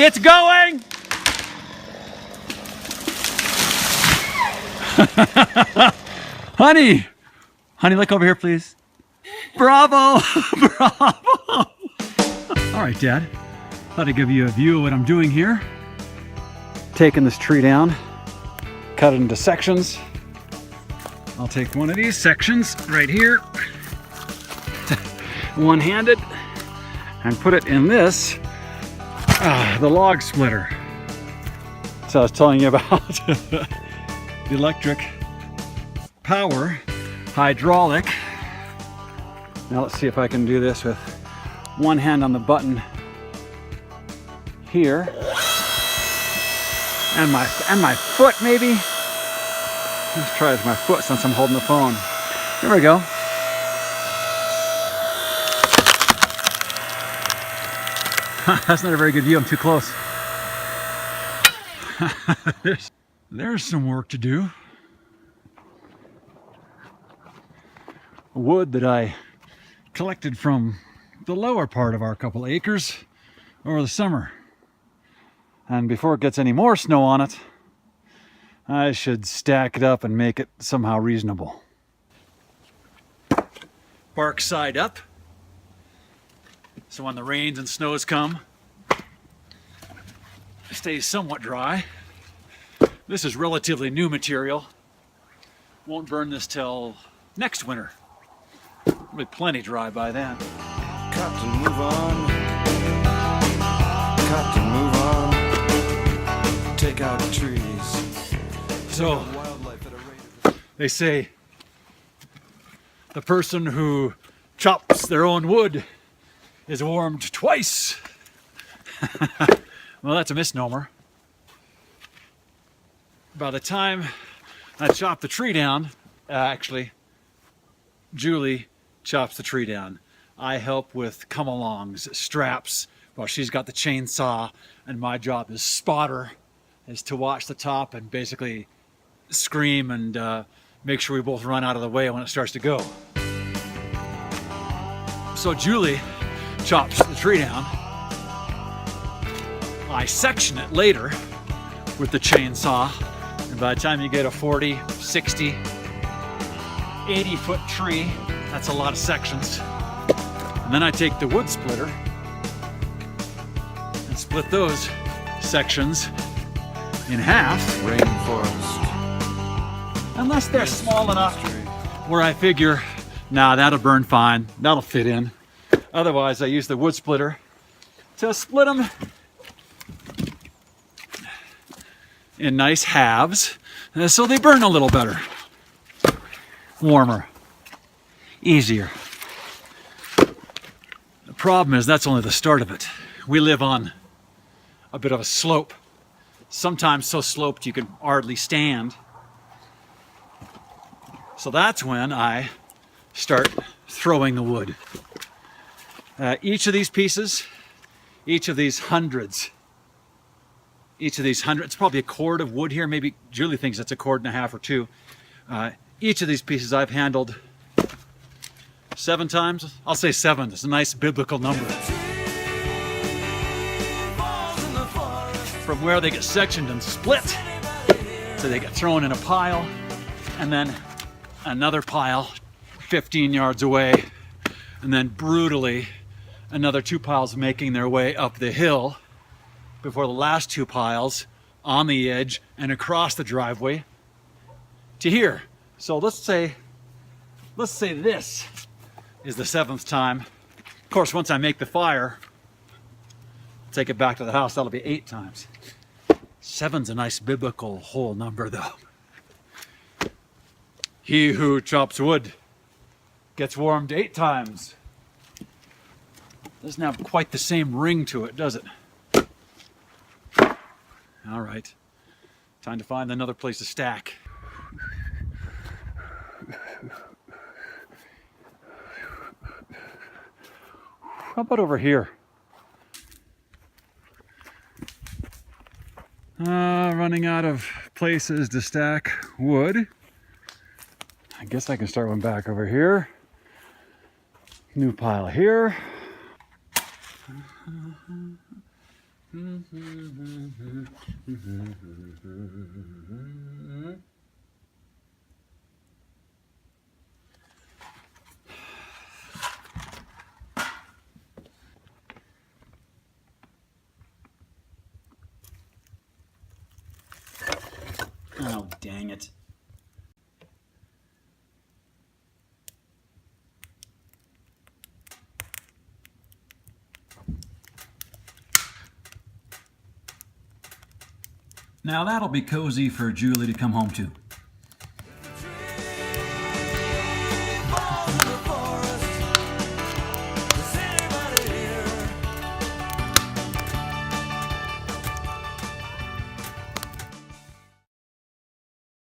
It's going! Honey! Honey, look over here, please. Bravo! Bravo! All right, Dad. Thought I'd give you a view of what I'm doing here. Taking this tree down, cut it into sections. I'll take one of these sections right here, one-handed, and put it in this, the log splitter. So I was telling you about the electric power, hydraulic. Now let's see if I can do this with one hand on the button here, and my foot maybe. Let's try it with my foot since I'm holding the phone. Here we go. That's not a very good view, I'm too close. There's some work to do. Wood that I collected from the lower part of our couple acres over the summer. And before it gets any more snow on it, I should stack it up and make it somehow reasonable. Bark side up, so when the rains and snows come, it stays somewhat dry. This is relatively new material. Won't burn this till next winter. It'll be plenty dry by then. Got to move on. Got to move on. Take out trees. So, they say the person who chops their own wood is warmed twice. Well, that's a misnomer. By the time I chop the tree down, actually, Julie chops the tree down. I help with come-alongs, straps, while she's got the chainsaw, and my job as spotter is to watch the top and basically scream and make sure we both run out of the way when it starts to go. So Julie chops the tree down. I section it later with the chainsaw, and by the time you get a 40, 60, 80-foot tree, that's a lot of sections. And then I take the wood splitter and split those sections in half. Rainforest. Unless they're small enough where I figure, nah, that'll burn fine, that'll fit in. Otherwise, I use the wood splitter to split them in nice halves, so they burn a little better. Warmer. Easier. The problem is that's only the start of it. We live on a bit of a slope. Sometimes so sloped you can hardly stand. So that's when I start throwing the wood. Each of these pieces, each of these hundreds, it's probably a cord of wood here. Maybe Julie thinks it's a cord and a half or two. Each of these pieces I've handled 7 times. I'll say 7. It's a nice biblical number. From where they get sectioned and split, so they get thrown in a pile, and then another pile 15 yards away, and then brutally another 2 piles making their way up the hill before the last 2 piles on the edge and across the driveway to here. So let's say this is the 7th time. Of course, once I make the fire, take it back to the house, that'll be 8 times. 7's a nice biblical whole number though. He who chops wood gets warmed 8 times. Doesn't have quite the same ring to it, does it? All right, time to find another place to stack. How about over here? Running out of places to stack wood. I guess I can start one back over here. New pile here. Oh, dang it. Now that'll be cozy for Julie to come home to.